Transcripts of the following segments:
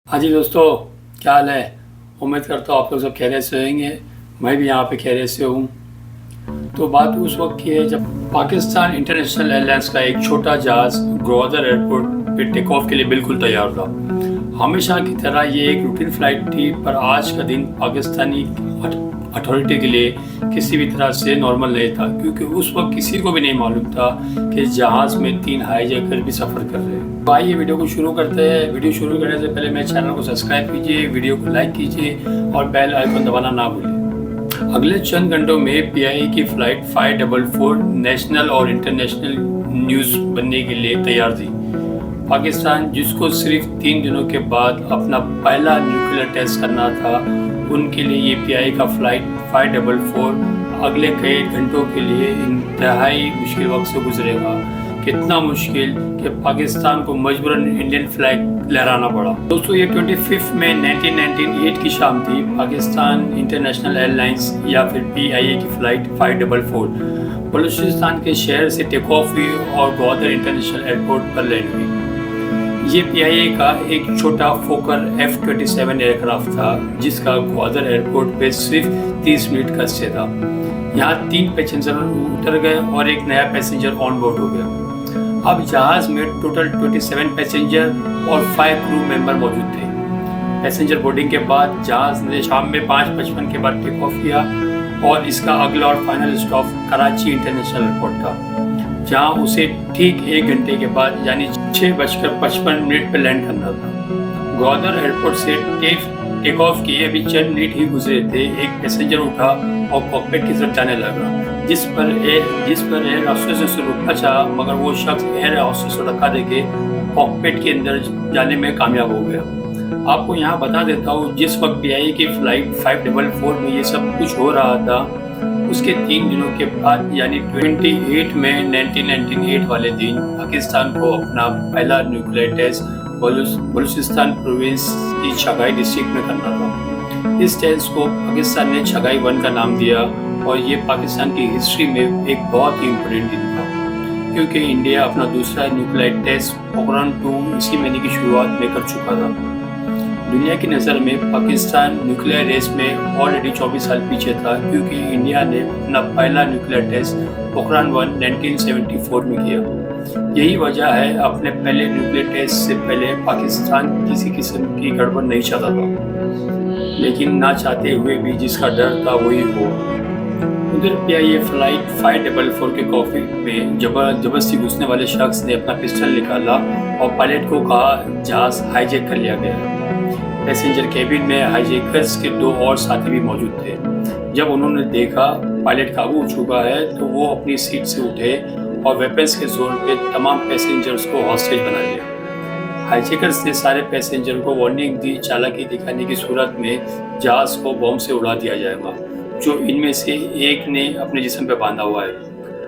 हाँ जी दोस्तों, क्या हाल है। उम्मीद करता हूँ आप लोग सब खैरियत से होंगे। मैं भी यहाँ पे खैरियत से हूँ। तो बात उस वक्त की है जब पाकिस्तान इंटरनेशनल एयरलाइंस का एक छोटा जहाज़ ग्वादर एयरपोर्ट पे टेक ऑफ के लिए बिल्कुल तैयार था। हमेशा की तरह ये एक रूटीन फ्लाइट थी, पर आज का दिन पाकिस्तानी अथॉरिटी के लिए किसी भी तरह से नॉर्मल नहीं था, क्योंकि उस वक्त किसी को भी नहीं मालूम था कि जहाज़ में 3 हाईजैकर भी सफ़र कर रहे हैं। तो आइए वीडियो को शुरू करते हैं। वीडियो शुरू करने से पहले मेरे चैनल को सब्सक्राइब कीजिए, वीडियो को लाइक कीजिए और बेल आइकन दबाना ना भूलिए। अगले चंद घंटों में पीआईए की फ्लाइट 544 नेशनल और इंटरनेशनल न्यूज़ बनने के लिए तैयार थी। पाकिस्तान, जिसको सिर्फ 3 दिनों के बाद अपना पहला न्यूक्लियर टेस्ट करना था, उनके लिए ये पीआईए का फ्लाइट 544 अगले कई घंटों के लिए इंतहाई मुश्किल वक्त से गुजरेगा। कितना मुश्किल कि पाकिस्तान को मजबूरन इंडियन फ्लैग लहराना पड़ा। दोस्तों, ये 25 मई 1998 की शाम थी। पाकिस्तान इंटरनेशनल एयरलाइंस या फिर पीआईए की फ़्लाइट 544 बलूचिस्तान के शहर से टेक ऑफ हुई और ग्वादर इंटरनेशनल एयरपोर्ट पर लैंड हुई। ये पीआईए का एक छोटा फोकर F-27 एयरक्राफ्ट था, जिसका ग्वादर एयरपोर्ट पे सिर्फ 30 मिनट का स्टे था। यहाँ 3 पैसेंजर उतर गए और एक नया पैसेंजर ऑन बोर्ड हो गया। अब जहाज़ में टोटल 27 पैसेंजर और 5 क्रू मेंबर मौजूद थे। पैसेंजर बोर्डिंग के बाद जहाज़ ने शाम में 5:55 के बाद टेक ऑफ किया और इसका अगला और final stop Karachi international airport था, जहां उसे ठीक 1 घंटे के बाद यानी 6:55 पर लैंड करना था। ग्वादर एयरपोर्ट से टेक ऑफ किए अभी चंद मिनट ही गुजरे थे, एक पैसेंजर उठा और कॉकपिट की तरफ जाने लगा, जिस पर एयर हॉस्टेस ने उसे रोकना चाहा, मगर वो शख्स एयर हॉस्टेस को धक्का देके कॉकपिट के अंदर जाने में कामयाब हो गया। आपको यहाँ बता देता हूँ, जिस वक्त पीआईए की फ़्लाइट 544 में ये सब कुछ हो रहा था, उसके 3 दिनों के बाद यानी 28 मई 1998 वाले दिन पाकिस्तान को अपना पहला न्यूक्लियर टेस्ट बलूचिस्तान प्रोविंस की छगाई डिस्ट्रिक्ट में करना था। इस टेस्ट को पाकिस्तान ने छगाई 1 का नाम दिया और ये पाकिस्तान की हिस्ट्री में एक बहुत ही इम्पोर्टेंट दिन था, क्योंकि इंडिया अपना दूसरा न्यूक्लियर टेस्ट पोखरान 2 इसी महीने की शुरुआत में कर चुका था। दुनिया की नज़र में पाकिस्तान न्यूक्लियर रेस में ऑलरेडी 24 साल पीछे था, क्योंकि इंडिया ने अपना पहला न्यूक्लियर टेस्ट पोखरान 1 1974 में किया। यही वजह है अपने पहले न्यूक्लियर टेस्ट से पहले पाकिस्तान किसी किस्म की गड़बड़ नहीं चाहता था, लेकिन ना चाहते हुए भी जिसका डर था वही हो। उधर पीआईए फ्लाइट 544 के कॉकपिट में जबरदस्ती घुसने वाले शख्स ने अपना पिस्टल निकाला और पायलट को कहा जहाज हाईजैक कर लिया गया। पैसेंजर केबिन में हाईजैकर्स के 2 और साथी भी मौजूद थे। जब उन्होंने देखा पायलट काबू हो चुका है, तो वो अपनी सीट से उठे और वेपन्स के जोर पे तमाम पैसेंजर्स को हॉस्टेज बना लिया। हाईजैकर्स ने सारे पैसेंजर को वार्निंग दी, चालाकी दिखाने की सूरत में जहाज को बॉम्ब से उड़ा दिया जाएगा, जो इनमें से एक ने अपने जिस्म पे बांधा हुआ है।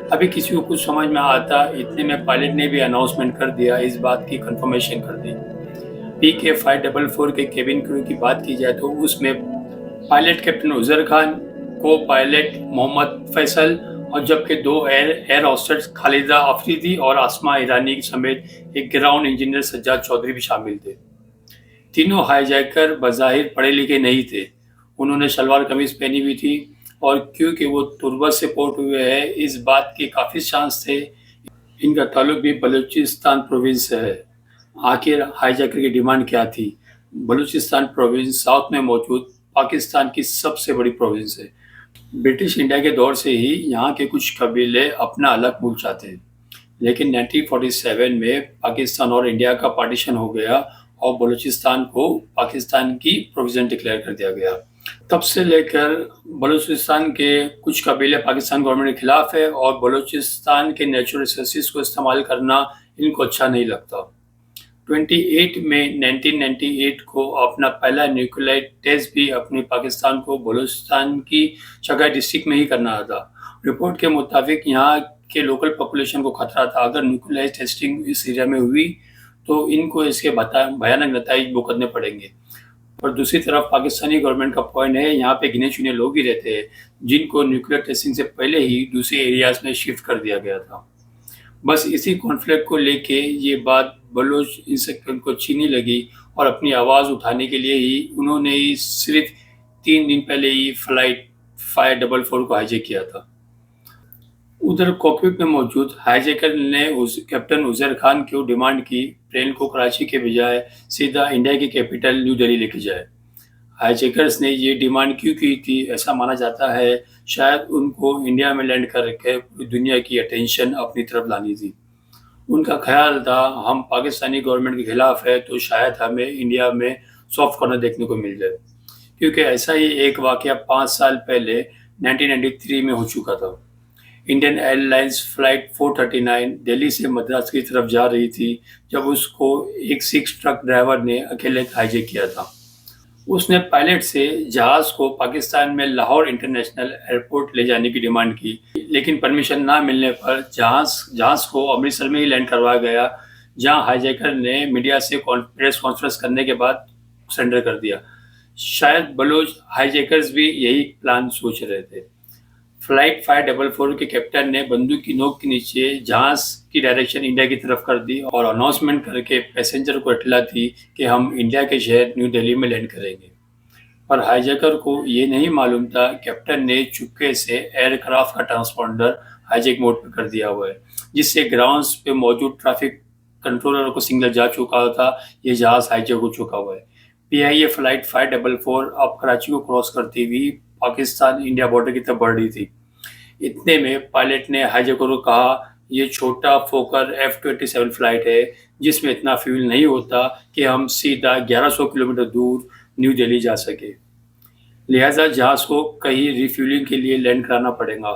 अभी किसी को कुछ समझ में आता, इतने में पायलट ने भी अनाउंसमेंट कर दिया, इस बात की कंफर्मेशन कर दी। पीके 544 के केबिन क्रू की बात की जाए तो उसमें पायलट कैप्टन उजर खान, को पायलट मोहम्मद फैसल और जबकि 2 एयर हॉस्टेस खालिदा अफरीदी और आसमा ईरानी समेत एक ग्राउंड इंजीनियर सज्जाद चौधरी भी शामिल थे। तीनों हाईजैकर बज़ाहिर पढ़े लिखे नहीं थे। उन्होंने शलवार कमीज पहनी हुई थी और क्योंकि वो तुर्बत से पोर्ट हुए हैं, इस बात के काफ़ी चांस थे इनका ताल्लुक भी बलूचिस्तान प्रोविंस से है। आखिर हाईजैकर की डिमांड क्या थी? बलूचिस्तान प्रोविंस साउथ में मौजूद पाकिस्तान की सबसे बड़ी प्रोविंस है। ब्रिटिश इंडिया के दौर से ही यहाँ के कुछ कबीले अपना अलग मुल्क चाहते हैं, लेकिन 1947 में पाकिस्तान और इंडिया का पार्टीशन हो गया और बलूचिस्तान को पाकिस्तान की प्रोविजन डिक्लेयर कर दिया गया। तब से लेकर बलूचिस्तान के कुछ कबीले पाकिस्तान गवर्नमेंट के खिलाफ है और बलूचिस्तान के नेचुरल रिसोर्सेज को इस्तेमाल करना इनको अच्छा नहीं लगता। 28 मई 1998 को अपना पहला न्यूक्लियर टेस्ट भी अपनी पाकिस्तान को बलूचिस्तान की छगाई डिस्ट्रिक्ट में ही करना था। रिपोर्ट के मुताबिक यहाँ के लोकल पॉपुलेशन को खतरा था, अगर न्यूक्लियर टेस्टिंग इस एरिया में हुई तो इनको इसके भयानक नतीजे भुगतने पड़ेंगे। और दूसरी तरफ पाकिस्तानी गवर्नमेंट का पॉइंट है, यहाँ पे गिने चुने लोग ही रहते हैं जिनको न्यूक्लियर टेस्टिंग से पहले ही दूसरे एरियाज में शिफ्ट कर दिया गया था। बस इसी कॉन्फ्लिक्ट को लेके ये बात बलोच इंसेक्टर को छीनी लगी और अपनी आवाज़ उठाने के लिए ही उन्होंने ही सिर्फ 3 दिन पहले ही फ्लाइट 544 को हाईजैक किया था। उधर कॉकपिट में मौजूद हाईजैकर ने कैप्टन उजैर खान को डिमांड की प्लेन को कराची के बजाय सीधा इंडिया की कैपिटल न्यू दिल्ली लेके जाए। हाईजैकर्स ने ये डिमांड क्यों की थी? ऐसा माना जाता है शायद उनको इंडिया में लैंड करके पूरी दुनिया की अटेंशन अपनी तरफ लानी थी। उनका ख्याल था हम पाकिस्तानी गवर्नमेंट के खिलाफ है तो शायद हमें इंडिया में सॉफ्ट कॉर्नर देखने को मिल जाए, क्योंकि ऐसा ही एक वाकया 5 साल पहले 1993 में हो चुका था। इंडियन एयरलाइंस फ्लाइट 439 दिल्ली से मद्रास की तरफ जा रही थी जब उसको एक सिख ट्रक ड्राइवर ने अकेले हाईजैक किया था। उसने पायलट से जहाज को पाकिस्तान में लाहौर इंटरनेशनल एयरपोर्ट ले जाने की डिमांड की, लेकिन परमिशन ना मिलने पर जहाज को अमृतसर में ही लैंड करवाया गया, जहां हाईजैकर ने मीडिया से प्रेस कॉन्फ्रेंस करने के बाद सरेंडर कर दिया। शायद बलोच हाईजैकर्स भी यही प्लान सोच रहे थे। फ्लाइट 544 के कैप्टन ने बंदूक की नोक के नीचे जहाज की डायरेक्शन इंडिया की तरफ कर दी और अनाउंसमेंट करके पैसेंजर को इतला दी कि हम इंडिया के शहर न्यू दिल्ली में लैंड करेंगे। पर हाईजैकर को ये नहीं मालूम था कैप्टन ने चुपके से एयरक्राफ्ट का ट्रांसपॉन्डर हाईजैक मोड पर कर दिया हुआ है, जिससे ग्राउंड्स पे मौजूद ट्रैफिक कंट्रोलर को सिग्नल जा चुका था ये जहाज हाईजैक हो चुका हुआ है। PIA फ्लाइट 544 अब कराची को क्रॉस करती हुई पाकिस्तान इंडिया बॉर्डर की तरफ बढ़ रही थी। इतने में पायलट ने हाईजैकर को कहा ये छोटा फोकर F-27 फ्लाइट है जिसमें इतना फ्यूल नहीं होता कि हम सीधा 1100 किलोमीटर दूर न्यू दिल्ली जा सके, लिहाजा जहाज को कहीं रिफ्यूलिंग के लिए लैंड कराना पड़ेगा।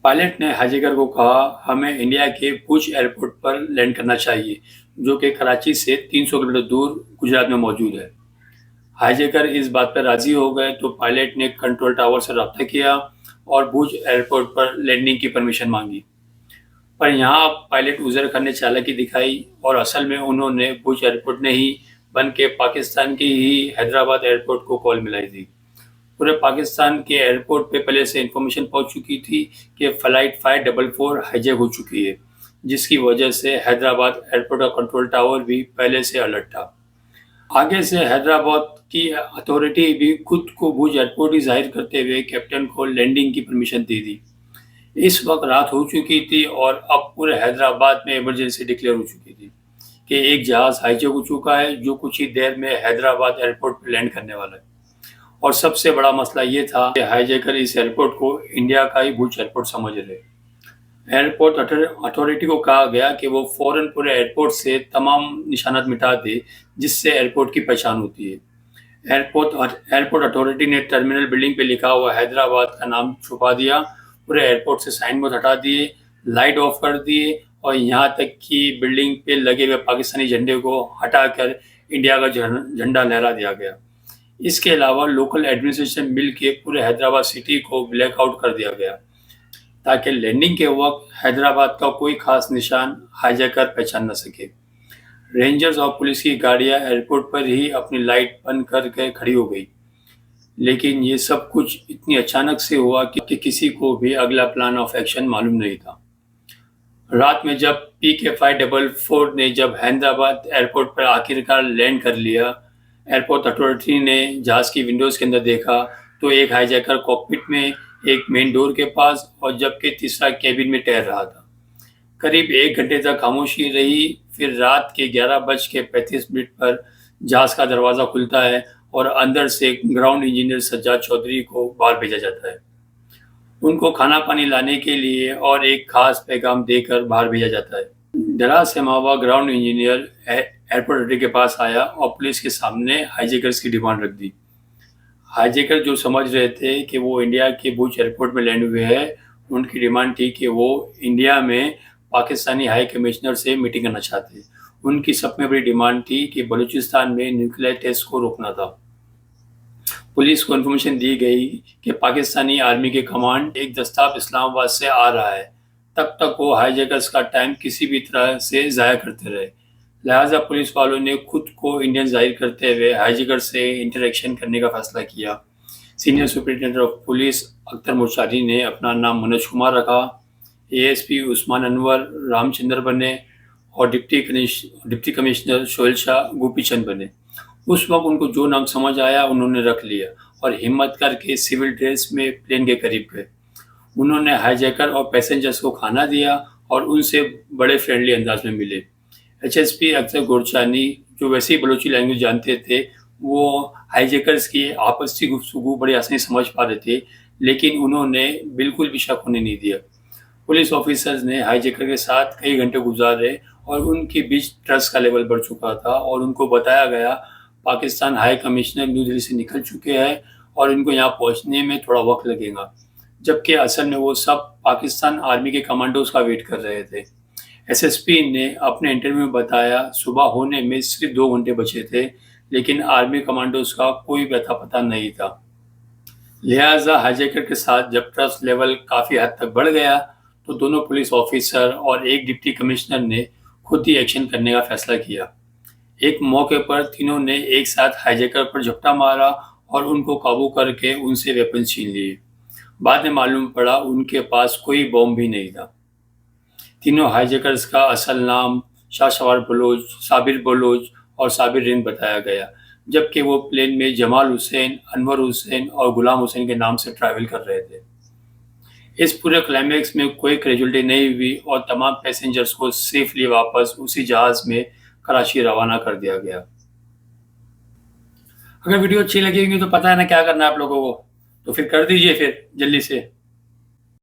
पायलट ने हाईजैकर को कहा हमें इंडिया के भुज एयरपोर्ट पर लैंड करना चाहिए, जो कि कराची से 300 किलोमीटर दूर गुजरात में मौजूद है। हाईजैकर इस बात पर राजी हो गए तो पायलट ने कंट्रोल टावर से रब्ता किया और भुज एयरपोर्ट पर लैंडिंग की परमिशन मांगी। पर यहाँ पायलट उजैर खान ने चालाकी दिखाई और असल में उन्होंने भुज एयरपोर्ट नहीं बल्कि पाकिस्तान की ही हैदराबाद एयरपोर्ट को कॉल मिलाई थी। पूरे पाकिस्तान के एयरपोर्ट पे पहले से इंफॉर्मेशन पहुंच चुकी थी कि फ्लाइट 544 हाईजैक हो चुकी है, जिसकी वजह से हैदराबाद एयरपोर्ट का कंट्रोल टावर भी पहले से अलर्ट था। आगे से हैदराबाद की अथॉरिटी भी खुद को भुज एयरपोर्ट ही जाहिर करते हुए कैप्टन को लैंडिंग की परमिशन दी थी। इस वक्त रात हो चुकी थी और अब पूरे हैदराबाद में इमरजेंसी डिक्लेयर हो चुकी थी कि एक जहाज हाईजैक हो चुका है जो कुछ ही देर में हैदराबाद एयरपोर्ट पर लैंड करने वाला है। और सबसे बड़ा मसला ये था कि हाईजैकर इस एयरपोर्ट को इंडिया का ही भुज एयरपोर्ट समझ रहे। एयरपोर्ट अथॉरिटी को कहा गया कि वो फौरन पूरे एयरपोर्ट से तमाम निशानात मिटा दे जिससे एयरपोर्ट की पहचान होती है। एयरपोर्ट अथॉरिटी ने टर्मिनल बिल्डिंग पे लिखा हुआ हैदराबाद का नाम छुपा दिया, पूरे एयरपोर्ट से साइन बोर्ड हटा दिए, लाइट ऑफ कर दिए और यहाँ तक कि बिल्डिंग पे लगे हुए पाकिस्तानी झंडे को हटाकर इंडिया का झंडा लहरा दिया गया। इसके अलावा लोकल एडमिनिस्ट्रेशन मिल के पूरे हैदराबाद सिटी को ब्लैकआउट कर दिया गया ताकि लैंडिंग के वक्त हैदराबाद का कोई खास निशान हाईजैकर पहचान न सके। रेंजर्स और पुलिस की गाड़ियां एयरपोर्ट पर ही अपनी लाइट बंद करके खड़ी हो गई, लेकिन ये सब कुछ इतनी अचानक से हुआ कि किसी को भी अगला प्लान ऑफ एक्शन मालूम नहीं था। रात में जब PK 544 ने जब हैदराबाद एयरपोर्ट पर आखिरकार लैंड कर लिया, एयरपोर्ट अथॉरिटी ने जहाज की विंडोज़ के अंदर देखा तो एक हाईजैकर कॉकपिट में, एक मेन डोर के पास और जबकि तीसरा कैबिन में तैर रहा था। करीब 1 घंटे तक खामोशी रही। फिर रात के 11:35 पर जहाज का दरवाज़ा खुलता है और अंदर से ग्राउंड इंजीनियर सज्जाद चौधरी को बाहर भेजा जाता है। उनको खाना पानी लाने के लिए और एक खास पैगाम देकर बाहर भेजा जाता है। डरा सहमा ग्राउंड इंजीनियर एयरपोर्ट अड्डे के पास आया और पुलिस के सामने हाईजैकर्स की डिमांड रख दी। हाईजैकर जो समझ रहे थे कि वो इंडिया के भुज एयरपोर्ट में लैंड हुए हैं, उनकी डिमांड थी कि वो इंडिया में पाकिस्तानी हाई कमिश्नर से मीटिंग करना चाहते। उनकी सब में बड़ी डिमांड थी कि बलूचिस्तान में न्यूक्लियर टेस्ट को रोकना था। पुलिस को इन्फॉर्मेशन दी गई कि पाकिस्तानी आर्मी के कमांड एक दस्ताब इस्लामाबाद से आ रहा है। तब तक वो हाईजैकर्स का टाइम किसी भी तरह से ज़ाया करते रहे, लिहाजा पुलिस वालों ने खुद को इंडियन जाहिर करते हुए हाईजैकर से इंटरेक्शन करने का फैसला किया। Senior superintendent of police Akhtar Murshadi ने अपना नाम मनोज कुमार रखा, ASP उस्मान अनवर रामचंद्र बने और डिप्टी कमिश्नर सोहेल शाह गोपीचंद बने। उस वक्त उनको जो नाम समझ आया उन्होंने रख लिया और हिम्मत करके सिविल ड्रेस में प्लेन के करीब गए। उन्होंने हाईजैकर और पैसेंजर्स को खाना दिया और उनसे बड़े फ्रेंडली अंदाज में मिले। एचएसपी अख्तर गोरचानी, जो वैसे ही बलोची लैंग्वेज जानते थे, वो हाईजैकर्स की आपसी गुफ्तगू बड़ी आसानी से समझ पा रहे थे, लेकिन उन्होंने बिल्कुल भी शक होने नहीं दिया। पुलिस ऑफिसर्स ने हाईजैकर के साथ कई घंटे गुजारे और उनके बीच ट्रस्ट का लेवल बढ़ चुका था और उनको बताया गया Pakistan high commissioner new Delhi से निकल चुके हैं और इनको यहाँ पहुँचने में थोड़ा वक्त लगेगा, जबकि असल में वो सब पाकिस्तान आर्मी के कमांडोज का वेट कर रहे थे। एसएसपी ने अपने इंटरव्यू में बताया सुबह होने में सिर्फ 2 घंटे बचे थे, लेकिन आर्मी कमांडोज का कोई भी अता पता नहीं था। लिहाजा हाईजैकर के साथ जब ट्रस्ट लेवल काफ़ी हद तक बढ़ गया तो दोनों पुलिस ऑफिसर और एक डिप्टी कमिश्नर ने खुद ही एक्शन करने का फैसला किया। एक मौके पर तीनों ने एक साथ हाईजैकर पर झपटा मारा और उनको काबू करके उनसे वेपन छीन लिए। बाद में मालूम पड़ा उनके पास कोई बॉम्ब भी नहीं था। तीनों हाईजैकर्स का असल नाम शाहसवार बलोच, साबिर बलोच और साबिर रिंद बताया गया, जबकि वो प्लेन में जमाल हुसैन, अनवर हुसैन और गुलाम हुसैन के नाम से ट्रैवल कर रहे थे। इस पूरे क्लाइमैक्स में कोई कैजुअल्टी नहीं हुई और तमाम पैसेंजर्स को सेफली वापस उसी जहाज में कराची रवाना कर दिया गया। अगर वीडियो अच्छी लगी होगी तो पता है ना क्या करना है आप लोगों को, तो फिर कर दीजिए फिर जल्दी से।